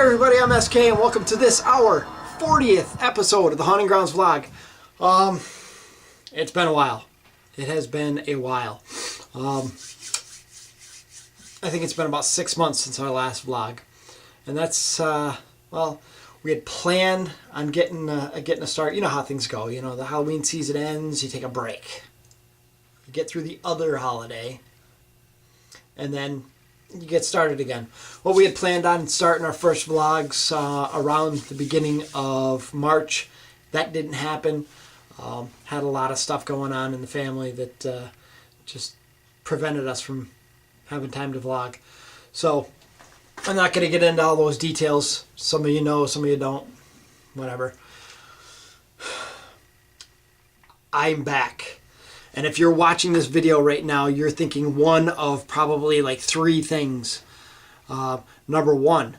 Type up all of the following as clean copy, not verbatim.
everybody, I'm SK and welcome to this, our 40th episode of the Haunting Grounds vlog. It's been a while. It has been a while. I think it's been about 6 months since our last vlog. And that's, well, we had planned on getting a start. You know how things go. You know, the Halloween season ends, you take a break. You get through the other holiday, and then you get started again. Well, we had planned on starting our first vlogs around the beginning of March. That didn't happen. Had a lot of stuff going on in the family that just prevented us from having time to vlog. So I'm not going to get into all those details. Some of you know, some of you don't. Whatever. I'm back. And if you're watching this video right now, you're thinking one of probably like 3 things. Number one,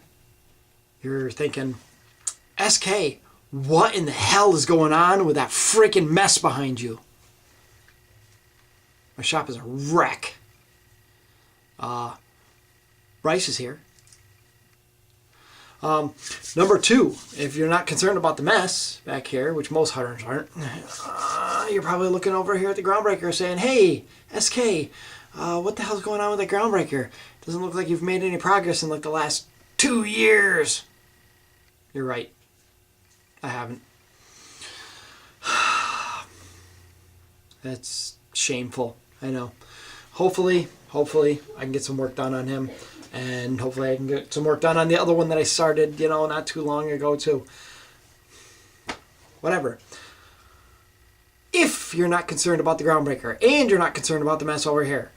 you're thinking, SK, what in the hell is going on with that freaking mess behind you? My shop is a wreck. Bryce is here. Number 2, if you're not concerned about the mess back here, which most hunters aren't, you're probably looking over here at the groundbreaker saying, hey, SK, what the hell's going on with that groundbreaker? Doesn't look like you've made any progress in like the last 2 years. You're right. I haven't. That's shameful. I know. Hopefully I can get some work done on him. And hopefully I can get some work done on the other one that I started, you know, not too long ago too. Whatever. If you're not concerned about the groundbreaker and you're not concerned about the mess over here,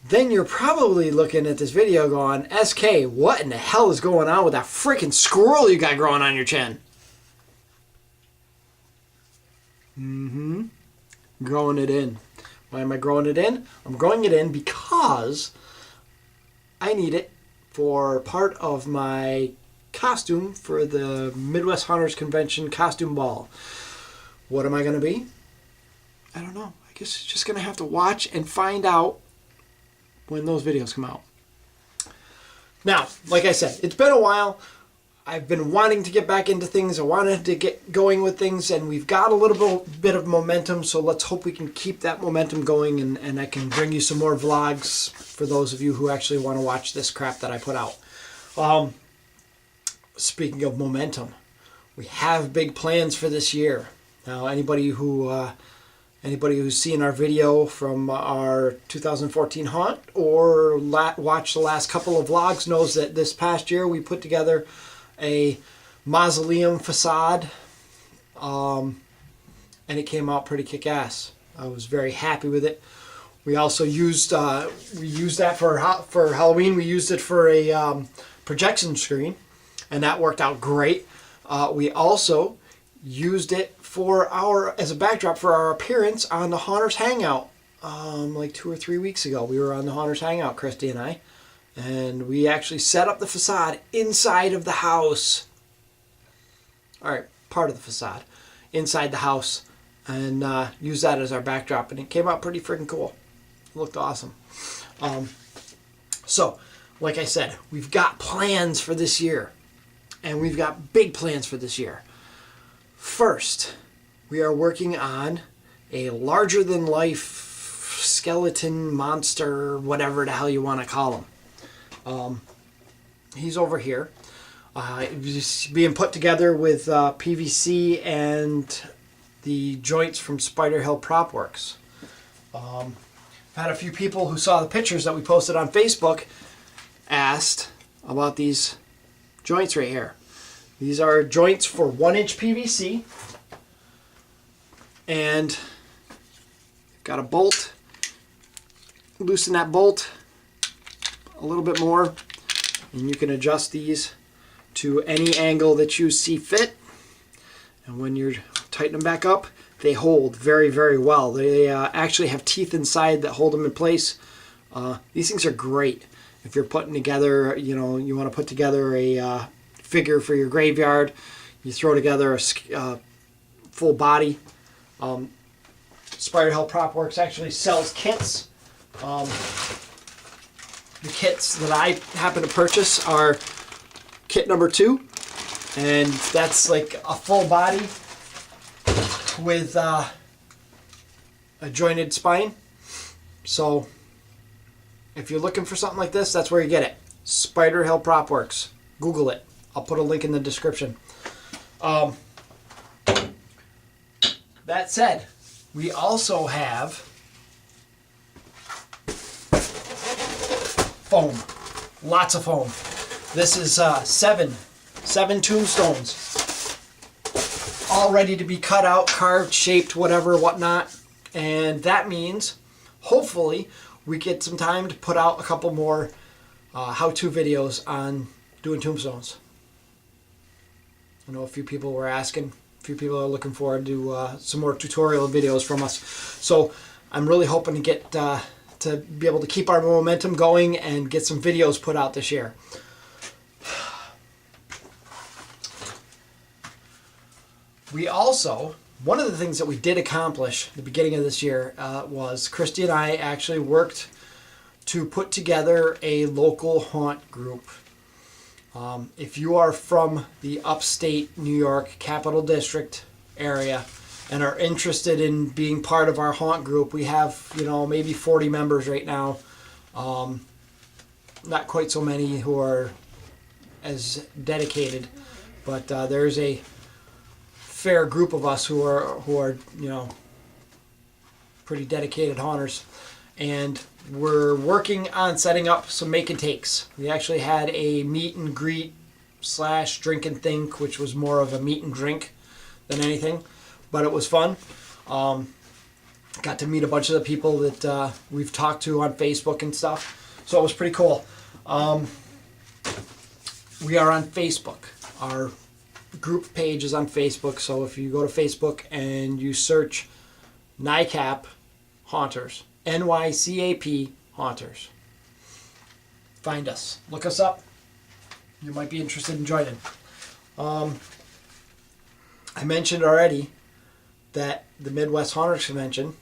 then you're probably looking at this video going, SK, what in the hell is going on with that freaking squirrel you got growing on your chin? Growing it in. Why am I growing it in? I'm growing it in because I need it for part of my costume for the Midwest Haunters Convention costume ball. What am I going to be? I don't know. I guess you're just going to have to watch and find out when those videos come out. Now, like I said, it's been a while. I've been wanting to get back into things. I wanted to get going with things, and we've got a little bit of momentum, so let's hope we can keep that momentum going, and I can bring you some more vlogs for those of you who actually want to watch this crap that I put out. Speaking of momentum, we have big plans for this year. Now, anybody who's seen our video from our 2014 haunt or watched the last couple of vlogs knows that this past year we put together a mausoleum facade, and it came out pretty kick-ass. I was very happy with it. We also used that for Halloween. We used it for a projection screen, and that worked out great. We also used it as a backdrop for our appearance on the Haunters Hangout like 2 or 3 weeks ago. We were on the Haunters Hangout, Christy and I. And we actually set up the facade inside of the house. Alright, part of the facade. Inside the house. And used that as our backdrop. And it came out pretty freaking cool. It looked awesome. So, like I said, we've got plans for this year. And we've got big plans for this year. First, we are working on a larger-than-life skeleton, monster, whatever the hell you want to call him. He's over here. He's being put together with PVC and the joints from Spider Hill Prop Works. I've had a few people who saw the pictures that we posted on Facebook asked about these joints right here. These are joints for 1-inch PVC, and got a bolt. Loosen that bolt a little bit more, and you can adjust these to any angle that you see fit. And when you're tightening them back up, they hold very, very well. They actually have teeth inside that hold them in place. These things are great if you're putting together, you know, you want to put together a figure for your graveyard. You throw together a full body. Spider Hill Prop Works actually sells kits. The kits that I happen to purchase are kit number 2, and that's like a full body with a jointed spine. So if you're looking for something like this, that's where you get it. Spider Hill Prop Works. Google it. I'll put a link in the description. That said, we also have foam. Lots of foam. This is seven tombstones, all ready to be cut out, carved, shaped, whatever, whatnot. And that means, hopefully, we get some time to put out a couple more how-to videos on doing tombstones. I know a few people were asking. A few people are looking forward to some more tutorial videos from us. So I'm really hoping to get to be able to keep our momentum going and get some videos put out this year. We also, one of the things that we did accomplish at the beginning of this year was Christy and I actually worked to put together a local haunt group. If you are from the upstate New York Capital District area and are interested in being part of our haunt group, we have, maybe 40 members right now. Not quite so many who are as dedicated, but there's a fair group of us who are pretty dedicated haunters, and we're working on setting up some make and takes. We actually had a meet and greet / drink and think, which was more of a meet and drink than anything, but it was fun. Got to meet a bunch of the people that we've talked to on Facebook and stuff, so it was pretty cool. We are on Facebook. Our group page is on Facebook, so if you go to Facebook and you search NYCAP Haunters, NYCAP Haunters, find us, look us up. You might be interested in joining. I mentioned already that the Midwest Haunters Convention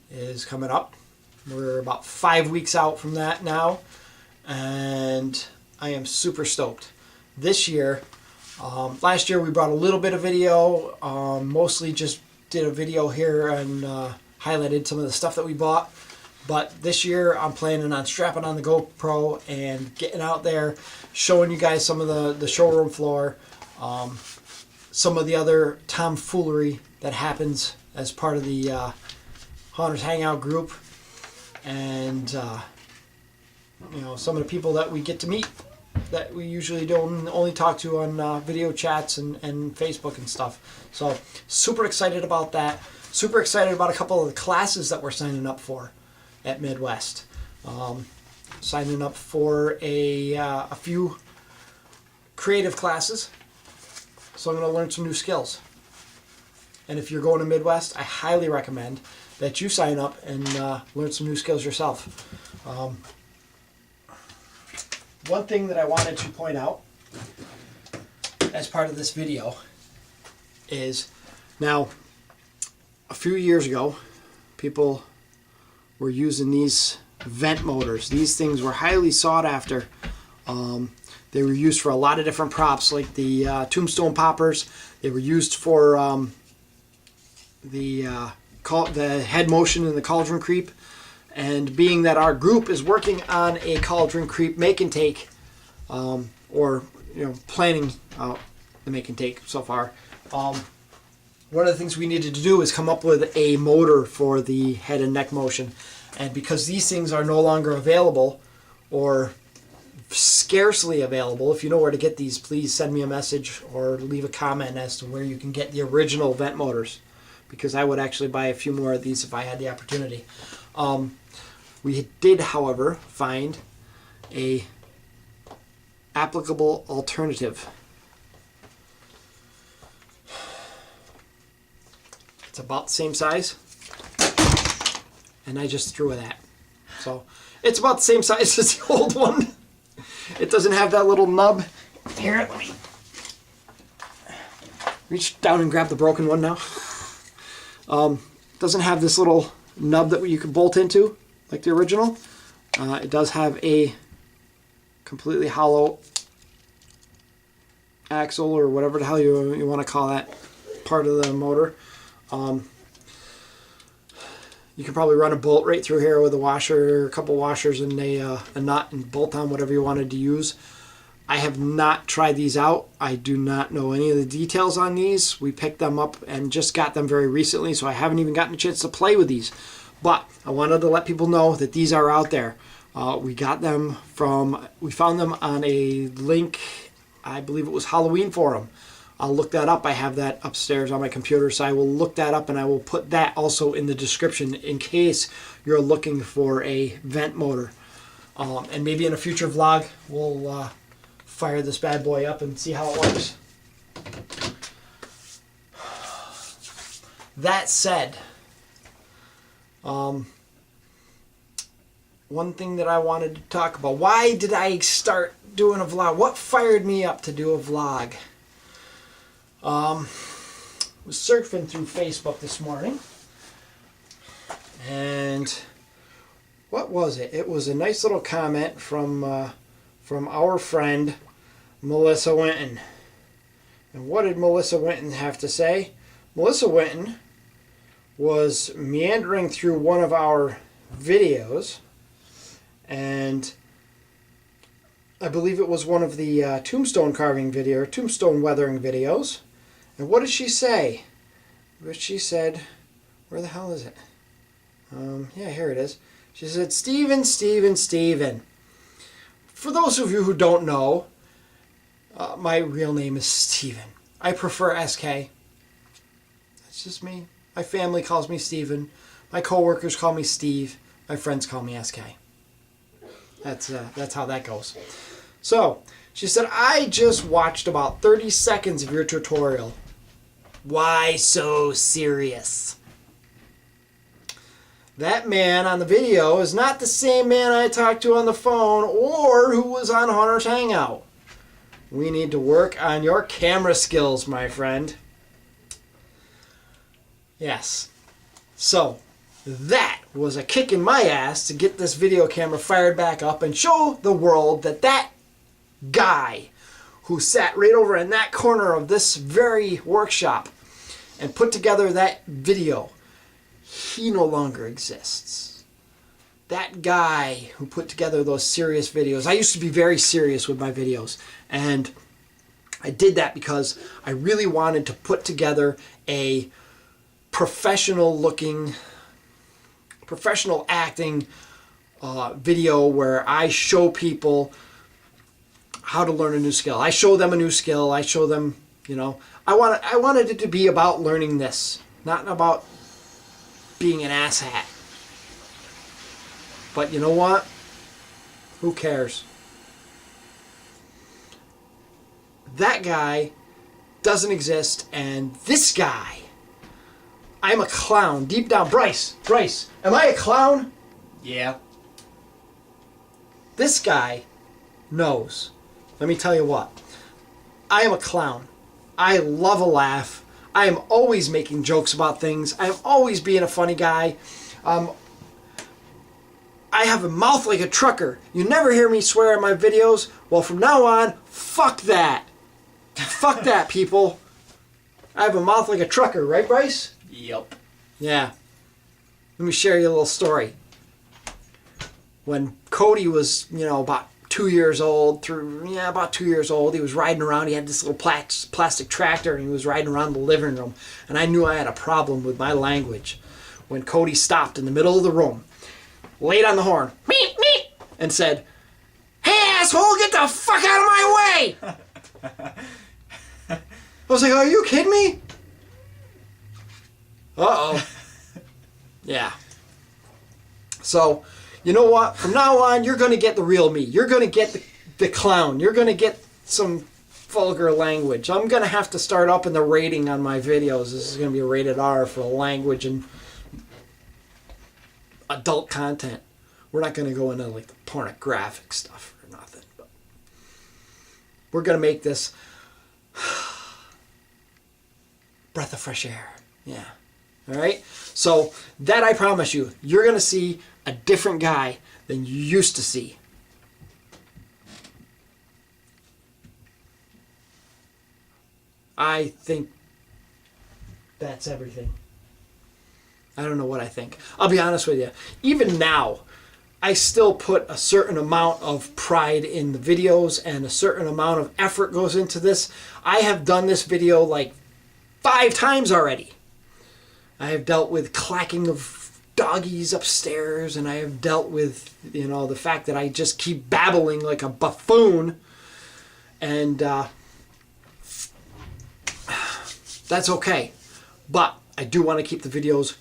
is coming up. We're about 5 weeks out from that now, and I am super stoked. This year, last year we brought a little bit of video, mostly just did a video here and highlighted some of the stuff that we bought. But this year I'm planning on strapping on the GoPro and getting out there, showing you guys some of the showroom floor, some of the other tomfoolery that happens as part of the Haunters Hangout group, and some of the people that we get to meet that we usually don't only talk to on video chats and Facebook and stuff. So super excited about that. Super excited about a couple of the classes that we're signing up for at Midwest. Signing up for a few creative classes. So I'm going to learn some new skills. And if you're going to Midwest, I highly recommend that you sign up and learn some new skills yourself. One thing that I wanted to point out as part of this video is, now, a few years ago, people were using these vent motors. These things were highly sought after. They were used for a lot of different props, like the tombstone poppers. They were used for the head motion and the cauldron creep. And being that our group is working on a cauldron creep make and take, or planning out the make and take so far, one of the things we needed to do is come up with a motor for the head and neck motion. And because these things are no longer available, or scarcely available, if you know where to get these, please send me a message or leave a comment as to where you can get the original vent motors, because I would actually buy a few more of these if I had the opportunity. We did, however, find a applicable alternative. It's about the same size, and I just threw it at. So it's about the same size as the old one. It doesn't have that little nub. Here, let me reach down and grab the broken one now. Doesn't have this little nub that you can bolt into like the original. It does have a completely hollow axle or whatever the hell you want to call that part of the motor. You can probably run a bolt right through here with a washer, a couple washers, and a nut, and bolt on whatever you wanted to use. I have not tried these out. I do not know any of the details on these. We picked them up and just got them very recently, so I haven't even gotten a chance to play with these. But I wanted to let people know that these are out there. We found them on a link, I believe it was Halloween Forum. I'll look that up. I have that upstairs on my computer, so I will look that up and I will put that also in the description in case you're looking for a vent motor. And maybe in a future vlog, we'll fire this bad boy up and see how it works. That said, one thing that I wanted to talk about, why did I start doing a vlog? What fired me up to do a vlog? Was surfing through Facebook this morning, and what was it? It was a nice little comment from our friend Melissa Linton. And what did Melissa Linton have to say? Melissa Linton was meandering through one of our videos, and I believe it was one of the tombstone carving video, or tombstone weathering videos. And what did she say? She said, where the hell is it? Yeah, here it is. She said, Steven. For those of you who don't know, my real name is Steven. I prefer SK. That's just me. My family calls me Steven. My coworkers call me Steve. My friends call me SK. That's how that goes. So, she said, I just watched about 30 seconds of your tutorial. Why so serious? That man on the video is not the same man I talked to on the phone or who was on Hunter's Hangout. We need to work on your camera skills, my friend. Yes. So, that was a kick in my ass to get this video camera fired back up and show the world that that guy who sat right over in that corner of this very workshop and put together that video, he no longer exists. That guy who put together those serious videos, I used to be very serious with my videos, and I did that because I really wanted to put together a professional acting video where I show people how to learn a new skill. I show them a new skill. I show them, I wanted it to be about learning this, not about being an asshat. But you know what? Who cares? That guy doesn't exist, and this guy, I'm a clown. Deep down, Bryce, am I a clown? Yeah. This guy knows. Let me tell you what. I am a clown. I love a laugh. I am always making jokes about things. I am always being a funny guy. I have a mouth like a trucker. You never hear me swear in my videos. Well, from now on, fuck that. Fuck that, people. I have a mouth like a trucker, right, Bryce? Yep. Yeah. Let me share you a little story. When Cody was, about 2 years old, about 2 years old, he was riding around. He had this little plastic tractor, and he was riding around the living room. And I knew I had a problem with my language when Cody stopped in the middle of the room, laid on the horn, meep, meep, and said, "Hey, asshole, get the fuck out of my way!" I was like, are you kidding me? Uh-oh. Yeah. So, you know what? From now on, you're going to get the real me. You're going to get the clown. You're going to get some vulgar language. I'm going to have to start up in the rating on my videos. This is going to be rated R for language and adult content. We're not going to go into like the pornographic stuff or nothing. But we're going to make this breath of fresh air. Yeah. All right? So that I promise you, you're going to see a different guy than you used to see. I think that's everything. I don't know what I think. I'll be honest with you. Even now, I still put a certain amount of pride in the videos and a certain amount of effort goes into this. I have done this video like 5 times already. I have dealt with clacking of doggies upstairs, and I have dealt with, you know, the fact that I just keep babbling like a buffoon. And that's okay. But I do want to keep the videos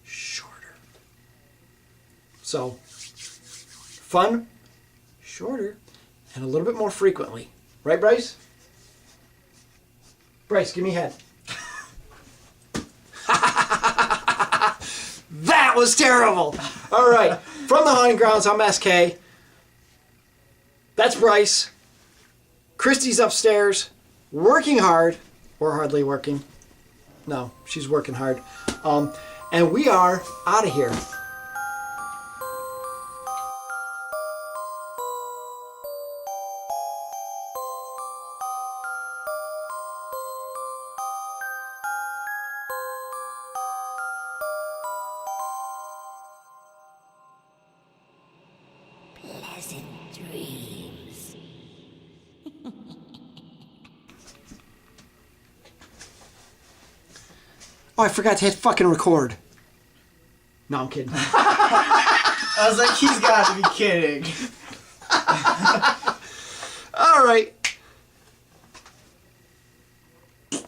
shorter. So, fun, shorter, and a little bit more frequently. Right, Bryce? Bryce, give me a head. That was terrible. All right. From the Haunting Grounds, I'm SK. That's Bryce. Christy's upstairs, working hard, or hardly working. No, she's working hard. And we are out of here. Pleasant dreams. Oh, I forgot to hit fucking record. No, I'm kidding. I was like, he's got to be kidding. All right.